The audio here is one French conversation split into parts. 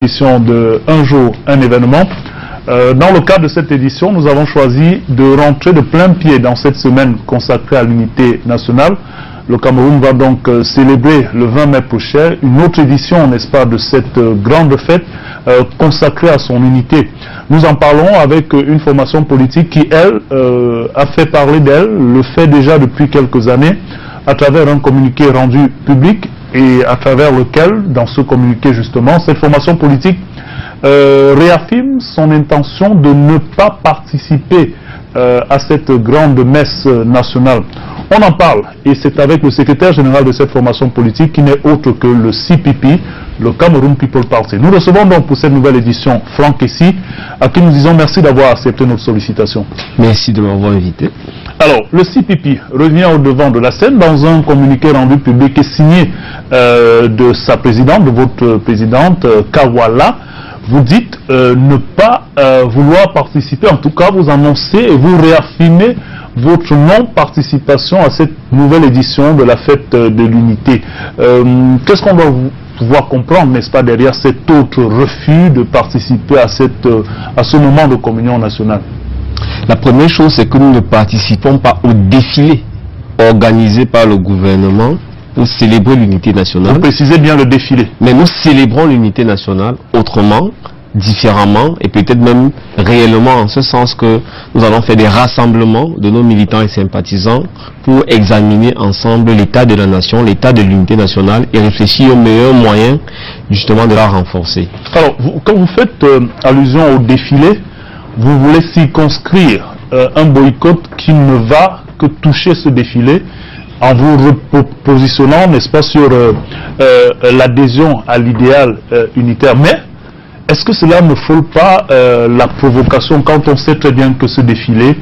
Édition de Un jour, un événement. Dans le cadre de cette édition, nous avons choisi de rentrer de plein pied dans cette semaine consacrée à l'unité nationale. Le Cameroun va donc célébrer le 20 mai prochain une autre édition, n'est-ce pas, de cette grande fête consacrée à son unité. Nous en parlons avec une formation politique qui, elle, a fait parler d'elle, le fait déjà depuis quelques années, à travers un communiqué rendu public et à travers lequel, dans ce communiqué justement, cette formation politique réaffirme son intention de ne pas participer à cette grande messe nationale. On en parle, et c'est avec le secrétaire général de cette formation politique qui n'est autre que le CPP, le Cameroun People Party. Nous recevons donc pour cette nouvelle édition Franck Essi, à qui nous disons merci d'avoir accepté notre sollicitation. Merci de m'avoir invité. Alors, le CPP revient au devant de la scène dans un communiqué rendu public et signé de sa présidente, de votre présidente, Kawala. Vous dites ne pas vouloir participer, en tout cas vous annoncez et vous réaffirmez votre non-participation à cette nouvelle édition de la fête de l'unité. Qu'est-ce qu'on doit pouvoir comprendre, n'est-ce pas, derrière cet autre refus de participer à ce moment de communion nationale? La première chose, c'est que nous ne participons pas au défilé organisé par le gouvernement pour célébrer l'unité nationale. Vous précisez bien le défilé. Mais nous célébrons l'unité nationale autrement, différemment et peut-être même réellement, en ce sens que nous allons faire des rassemblements de nos militants et sympathisants pour examiner ensemble l'état de la nation, l'état de l'unité nationale et réfléchir aux meilleurs moyens justement de la renforcer. Alors, quand vous faites allusion au défilé, vous voulez circonscrire un boycott qui ne va que toucher ce défilé en vous repositionnant, n'est-ce pas, sur l'adhésion à l'idéal unitaire. Mais est-ce que cela ne frôle pas la provocation quand on sait très bien que ce défilé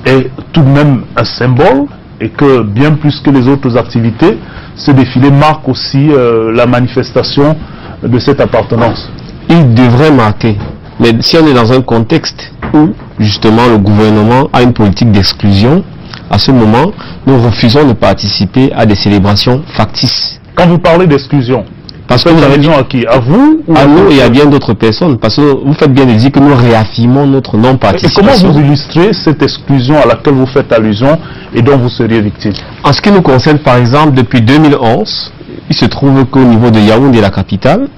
est tout de même un symbole et que bien plus que les autres activités, ce défilé marque aussi la manifestation de cette appartenance? Il devrait marquer. Mais si on est dans un contexte où justement le gouvernement a une politique d'exclusion, à ce moment, nous refusons de participer à des célébrations factices. Quand vous parlez d'exclusion, parce que vous avez dit à qui? À vous ou à nous et à bien d'autres personnes. Parce que vous faites bien de dire que nous réaffirmons notre non-participation. Et comment vous illustrez cette exclusion à laquelle vous faites allusion et dont vous seriez victime? En ce qui nous concerne, par exemple, depuis 2011, il se trouve qu'au niveau de Yaoundé, la capitale,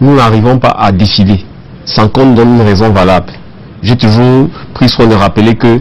nous n'arrivons pas à défiler, sans qu'on nous donne une raison valable. J'ai toujours pris soin de rappeler que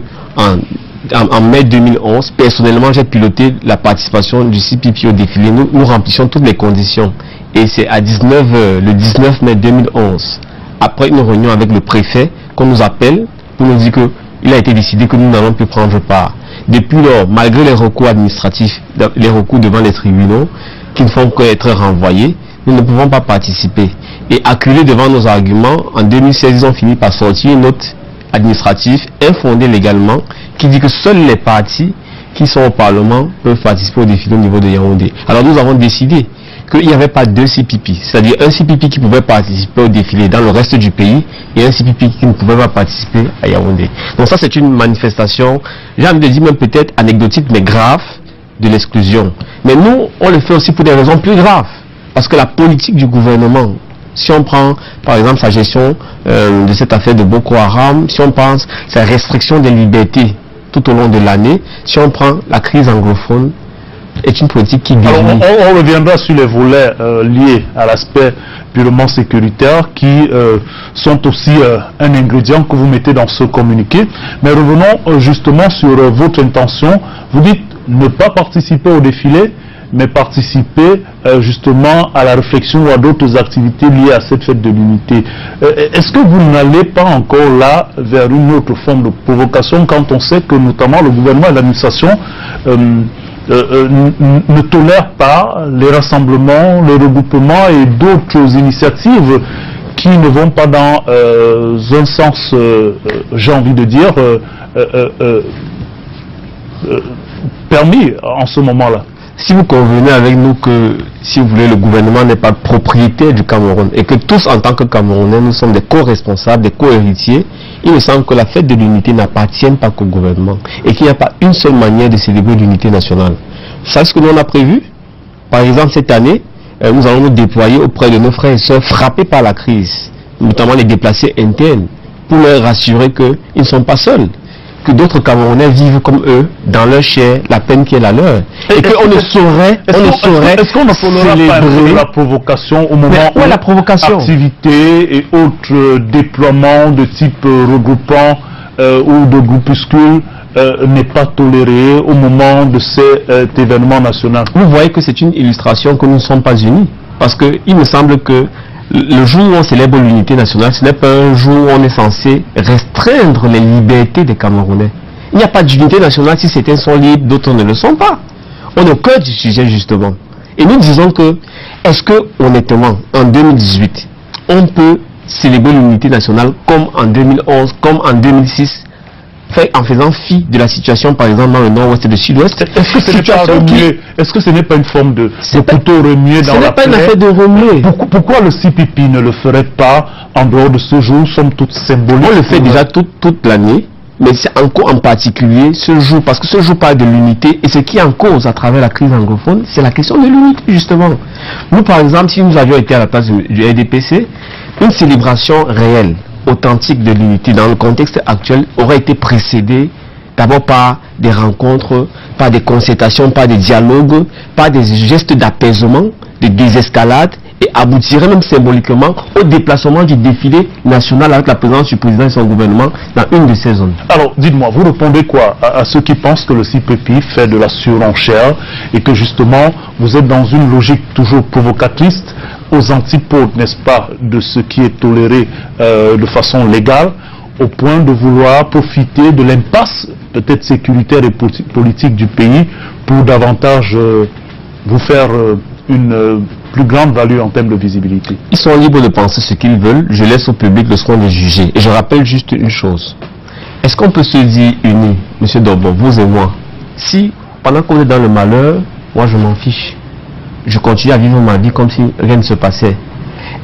en mai 2011, personnellement, j'ai piloté la participation du CPP au défilé. Nous remplissions toutes les conditions. Et c'est à le 19 mai 2011, après une réunion avec le préfet, qu'on nous appelle pour nous dire qu'il a été décidé que nous n'allons plus prendre part. Depuis lors, malgré les recours administratifs, les recours devant les tribunaux, qui ne font qu'être renvoyés, nous ne pouvons pas participer. Et acculés devant nos arguments, en 2016, ils ont fini par sortir une note administrative infondée légalement qui dit que seuls les partis qui sont au Parlement peuvent participer au défilé au niveau de Yaoundé. Alors nous avons décidé qu'il n'y avait pas deux CPP, c'est-à-dire un CPP qui pouvait participer au défilé dans le reste du pays et un CPP qui ne pouvait pas participer à Yaoundé. Donc ça, c'est une manifestation, j'ai envie de dire même peut-être anecdotique mais grave, de l'exclusion. Mais nous, on le fait aussi pour des raisons plus graves, parce que la politique du gouvernement, si on prend par exemple sa gestion de cette affaire de Boko Haram, si on pense sa restriction des libertés tout au long de l'année, si on prend la crise anglophone, est une politique qui... Alors on reviendra sur les volets liés à l'aspect purement sécuritaire qui sont aussi un ingrédient que vous mettez dans ce communiqué. Mais revenons justement sur votre intention. Vous dites ne pas participer au défilé, mais participer justement à la réflexion ou à d'autres activités liées à cette fête de l'unité. Est-ce que vous n'allez pas encore là vers une autre forme de provocation quand on sait que notamment le gouvernement et l'administration ne tolèrent pas les rassemblements, les regroupements et d'autres initiatives qui ne vont pas dans un sens, j'ai envie de dire, permis en ce moment-là? Si vous convenez avec nous que, si vous voulez, le gouvernement n'est pas propriétaire du Cameroun et que tous, en tant que Camerounais, nous sommes des co-responsables, des co-héritiers, il me semble que la fête de l'unité n'appartient pas qu'au gouvernement et qu'il n'y a pas une seule manière de célébrer l'unité nationale. Vous savez ce que nous on a prévu? Par exemple, cette année, nous allons nous déployer auprès de nos frères et sœurs frappés par la crise, notamment les déplacés internes, pour leur rassurer qu'ils ne sont pas seuls, que d'autres Camerounais vivent comme eux, dans leur chair, la peine qui est la leur. Et qu'on ne saurait, est-ce qu'on ne tolérera pas la provocation au moment où la provocation, activités et autres déploiements de type regroupant ou de groupuscules n'est pas toléré au moment de cet événement national? Vous voyez que c'est une illustration que nous ne sommes pas unis. Parce qu'il me semble que le jour où on célèbre l'unité nationale, ce n'est pas un jour où on est censé restreindre les libertés des Camerounais. Il n'y a pas d'unité nationale si certains sont libres, d'autres ne le sont pas. On est au cœur du sujet justement. Et nous disons que, est-ce que honnêtement, en 2018, on peut célébrer l'unité nationale comme en 2011, comme en 2006, en faisant fi de la situation par exemple dans le nord-ouest et le sud-ouest? Est-ce que ce n'est pas remuer? Est-ce que ce n'est pas une forme de couteau remué dans la plaie? Ce n'est pas une affaire de remuer. Pourquoi le CPP ne le ferait pas en dehors de ce jour, somme toute symbolique? On le fait déjà toute l'année, mais c'est encore en particulier ce jour, parce que ce jour parle de l'unité, et ce qui est en cause à travers la crise anglophone, c'est la question de l'unité justement. Nous par exemple, si nous avions été à la place du RDPC, une célébration réelle, authentique de l'unité dans le contexte actuel aurait été précédée d'abord par des rencontres, par des concertations, par des dialogues, par des gestes d'apaisement, de désescalade, et aboutirait même symboliquement au déplacement du défilé national avec la présence du président et son gouvernement dans une de ces zones. Alors, dites-moi, vous répondez quoi à ceux qui pensent que le CPP fait de la surenchère et que justement, vous êtes dans une logique toujours provocatrice, aux antipodes, n'est-ce pas, de ce qui est toléré de façon légale, au point de vouloir profiter de l'impasse, peut-être sécuritaire et politique du pays, pour davantage vous faire une plus grande value en termes de visibilité? Ils sont libres de penser ce qu'ils veulent, je laisse au public le soin de juger. Et je rappelle juste une chose. Est-ce qu'on peut se dire unis, M. Dorbo, vous et moi, si pendant qu'on est dans le malheur, moi je m'en fiche, je continue à vivre ma vie comme si rien ne se passait?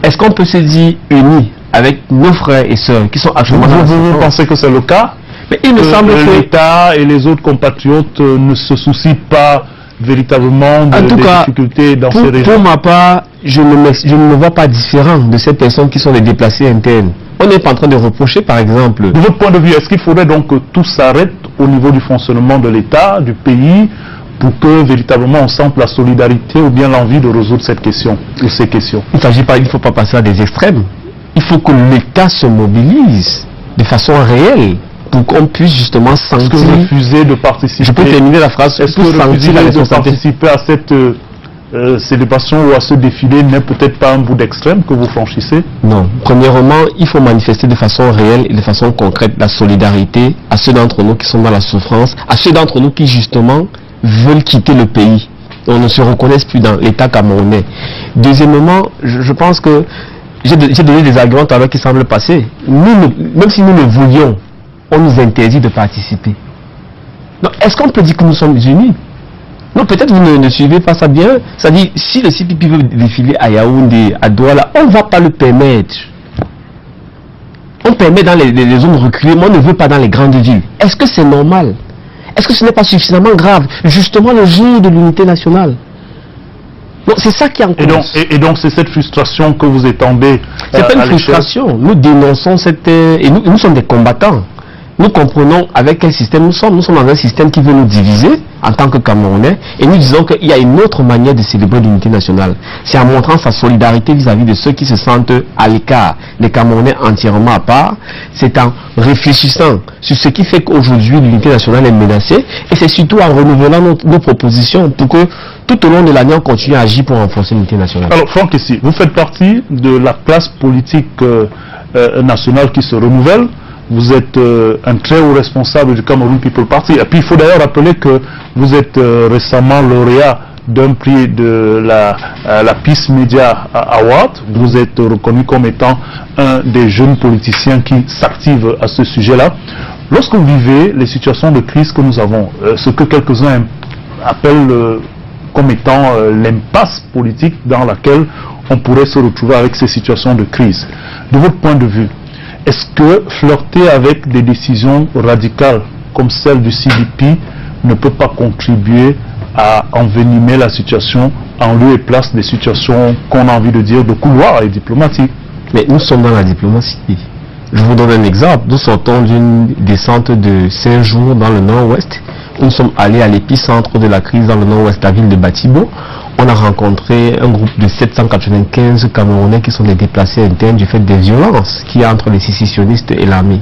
Est-ce qu'on peut se dire unis avec nos frères et sœurs qui sont actuellement dans la souffrance? Vous pensez que c'est le cas? Mais il me semble que l'État et les autres compatriotes ne se soucient pas véritablement des difficultés dans ces régions? Pour ma part, je ne me vois pas différent de ces personnes qui sont les déplacés internes. On n'est pas en train de reprocher, par exemple... De votre point de vue, est-ce qu'il faudrait donc que tout s'arrête au niveau du fonctionnement de l'État, du pays, pour que véritablement on sente la solidarité ou bien l'envie de résoudre cette question ou ces questions? Il ne faut pas passer à des extrêmes. Il faut que l'État se mobilise de façon réelle pour qu'on puisse justement sentir... Est-ce que vous refusez de participer? Je peux terminer la phrase. Est-ce que vous refusez de participer à cette célébration ou à ce défilé n'est peut-être pas un bout d'extrême que vous franchissez? Non. Premièrement, il faut manifester de façon réelle et de façon concrète la solidarité à ceux d'entre nous qui sont dans la souffrance, à ceux d'entre nous qui justement veulent quitter le pays. On ne se reconnaissent plus dans l'État camerounais. Deuxièmement, je pense que j'ai donné des arguments tout à l'heure qui semblent passer. Même si nous le voulions, on nous interdit de participer. Est-ce qu'on peut dire que nous sommes unis? Non, peut-être vous ne suivez pas ça bien. C'est-à-dire, si le CPP veut défiler à Yaoundé, à Douala, on ne va pas le permettre. On permet dans les zones reculées, mais on ne veut pas dans les grandes villes. Est-ce que c'est normal? Est-ce que ce n'est pas suffisamment grave? Justement le jour de l'unité nationale. C'est ça qui est en cause. Et donc c'est cette frustration que vous étendez. C'est pas une frustration. Nous dénonçons cette... Et nous sommes des combattants. Nous comprenons avec quel système nous sommes. Nous sommes dans un système qui veut nous diviser en tant que Camerounais. Et nous disons qu'il y a une autre manière de célébrer l'unité nationale. C'est en montrant sa solidarité vis-à-vis de ceux qui se sentent à l'écart, les Camerounais entièrement à part. C'est en réfléchissant sur ce qui fait qu'aujourd'hui l'unité nationale est menacée. Et c'est surtout en renouvelant nos propositions pour que tout au long de l'année on continue à agir pour renforcer l'unité nationale. Alors Franck, ici, vous faites partie de la classe politique nationale qui se renouvelle. Vous êtes un très haut responsable du Cameroun People Party. Et puis il faut d'ailleurs rappeler que vous êtes récemment lauréat d'un prix de la Peace Media Award. Vous êtes reconnu comme étant un des jeunes politiciens qui s'activent à ce sujet-là. Lorsque vous vivez les situations de crise que nous avons, ce que quelques-uns appellent comme étant l'impasse politique dans laquelle on pourrait se retrouver avec ces situations de crise, de votre point de vue, est-ce que flirter avec des décisions radicales comme celle du CDP ne peut pas contribuer à envenimer la situation en lieu et place des situations qu'on a envie de dire de couloir et diplomatiques. Mais nous sommes dans la diplomatie. Je vous donne un exemple. Nous sortons d'une descente de 5 jours dans le nord-ouest. Nous sommes allés à l'épicentre de la crise dans le nord-ouest, la ville de Batibo. On a rencontré un groupe de 795 Camerounais qui sont des déplacés internes du fait des violences qu'il y a entre les sécessionnistes et l'armée.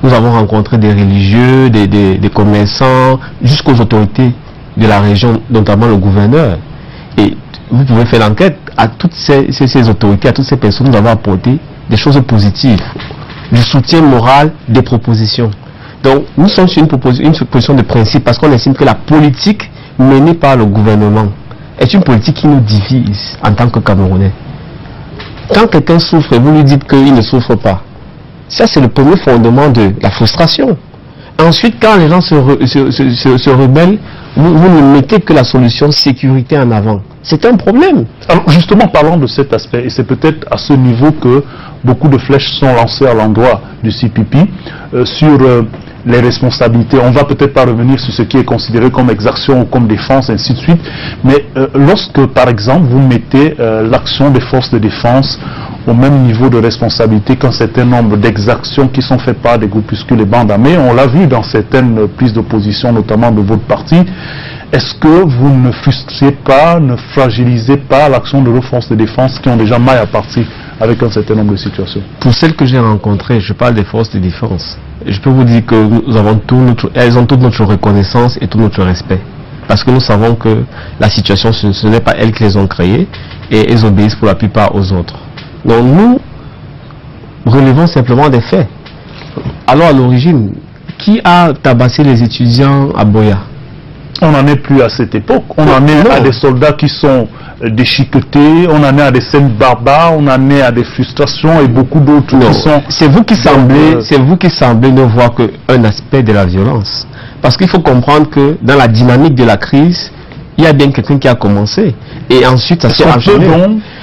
Nous avons rencontré des religieux, des commerçants, jusqu'aux autorités de la région, notamment le gouverneur. Et vous pouvez faire l'enquête à toutes ces autorités, à toutes ces personnes. Nous avons apporté des choses positives, du soutien moral, des propositions. Donc nous sommes sur une position de principe parce qu'on estime que la politique menée par le gouvernement est une politique qui nous divise en tant que Camerounais. Quand quelqu'un souffre et vous lui dites qu'il ne souffre pas, ça c'est le premier fondement de la frustration. Ensuite, quand les gens se rebellent, vous ne mettez que la solution sécurité en avant. C'est un problème. Alors justement, parlons de cet aspect, et c'est peut-être à ce niveau que beaucoup de flèches sont lancées à l'endroit du CPP sur les responsabilités. On va peut-être pas revenir sur ce qui est considéré comme exaction ou comme défense, ainsi de suite, mais lorsque, par exemple, vous mettez l'action des forces de défense au même niveau de responsabilité qu'un certain nombre d'exactions qui sont faites par des groupuscules et bandes armées, on l'a vu dans certaines prises de position, notamment de votre parti, est-ce que vous ne frustrez pas, ne fragilisez pas l'action de nos forces de défense qui ont déjà maille à partir avec un certain nombre de situations? Pour celles que j'ai rencontrées, je parle des forces de défense. Je peux vous dire que nous avons elles ont toute notre reconnaissance et tout notre respect. Parce que nous savons que la situation, ce n'est pas elles qui les ont créées et elles obéissent pour la plupart aux autres. Donc nous relevons simplement des faits. Alors à l'origine, qui a tabassé les étudiants à Boya? On n'en est plus à cette époque. On en est à des soldats qui sont déchiquetés, on en est à des scènes barbares, on en est à des frustrations et beaucoup d'autres qui sont... C'est vous qui semblez ne voir qu'un aspect de la violence. Parce qu'il faut comprendre que dans la dynamique de la crise, il y a bien quelqu'un qui a commencé. Et ensuite, ça s'est enchaîné.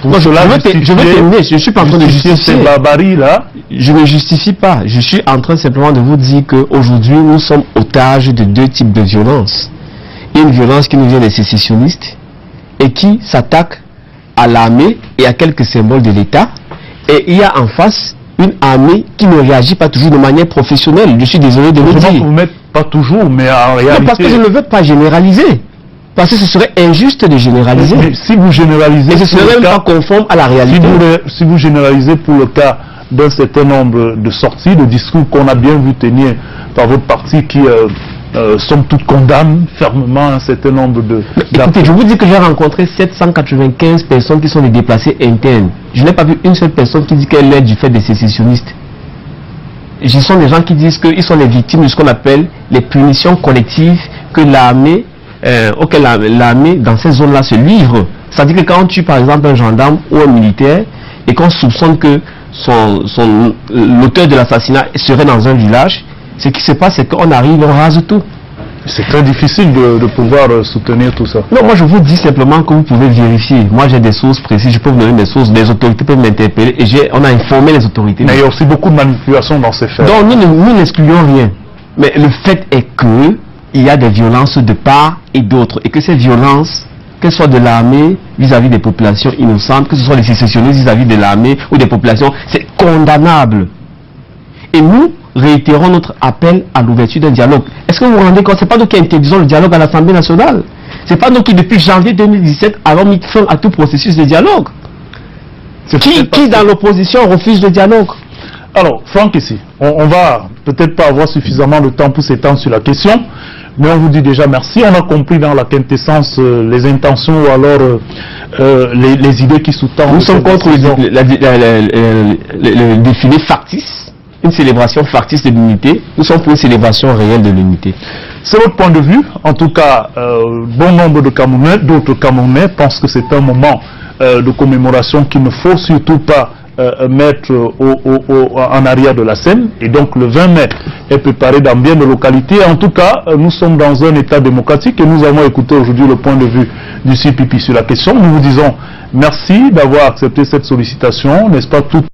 Je vais terminer, je ne suis pas en train de justifier ces barbaries-là. Je ne justifie pas. Je suis en train simplement de vous dire qu'aujourd'hui, nous sommes otages de deux types de violences. Une violence qui nous vient des sécessionnistes et qui s'attaque à l'armée et à quelques symboles de l'État. Et il y a en face une armée qui ne réagit pas toujours de manière professionnelle. Je suis désolé de le dire. Vous ne mettez pas toujours, mais en réalité... Non, parce que je ne veux pas généraliser. Parce que ce serait injuste de généraliser. Mais si vous généralisez... Et ce serait même pas conforme à la réalité. Si vous généralisez pour le cas d'un certain nombre de sorties, de discours qu'on a bien vu tenir par votre parti qui... somme toute condamne fermement un certain nombre de... Écoutez, je vous dis que j'ai rencontré 795 personnes qui sont des déplacés internes. Je n'ai pas vu une seule personne qui dit qu'elle est du fait des sécessionnistes. Ce sont des gens qui disent qu'ils sont les victimes de ce qu'on appelle les punitions collectives que l'armée, auxquelles l'armée dans ces zones-là se livre. C'est-à-dire que quand on tue par exemple un gendarme ou un militaire et qu'on soupçonne que l'auteur de l'assassinat serait dans un village, ce qui se passe, c'est qu'on arrive, on rase tout. C'est très difficile de pouvoir soutenir tout ça. Non, moi je vous dis simplement que vous pouvez vérifier. Moi j'ai des sources précises, je peux vous donner des sources, les autorités peuvent m'interpeller et on a informé les autorités. Mais il y a aussi beaucoup de manipulation dans ces faits. Donc nous n'excluons rien. Mais le fait est qu'il y a des violences de part et d'autre et que ces violences, qu'elles soient de l'armée vis-à-vis des populations innocentes, que ce soit des sécessionnistes vis-à-vis de l'armée ou des populations, c'est condamnable. Et nous réitérons notre appel à l'ouverture d'un dialogue. Est-ce que vous vous rendez compte? Ce n'est pas nous qui interdisons le dialogue à l'Assemblée nationale. Ce n'est pas nous qui, depuis janvier 2017, avons mis fin à tout processus de dialogue. Qui dans l'opposition refuse le dialogue? Alors, Franck, ici, on va peut-être pas avoir suffisamment de temps pour s'étendre sur la question, mais on vous dit déjà merci. On a compris dans la quintessence les intentions ou alors les idées qui sous-tendent. Nous sommes contre le défilé factice. Une célébration factice de l'unité, nous sommes pour une célébration réelle de l'unité. C'est votre point de vue. En tout cas, bon nombre de Camerounais, d'autres Camerounais pensent que c'est un moment de commémoration qu'il ne faut surtout pas mettre en arrière de la scène. Et donc le 20 mai est préparé dans bien de localités. En tout cas, nous sommes dans un état démocratique et nous avons écouté aujourd'hui le point de vue du CPP sur la question. Nous vous disons merci d'avoir accepté cette sollicitation, n'est-ce pas, tout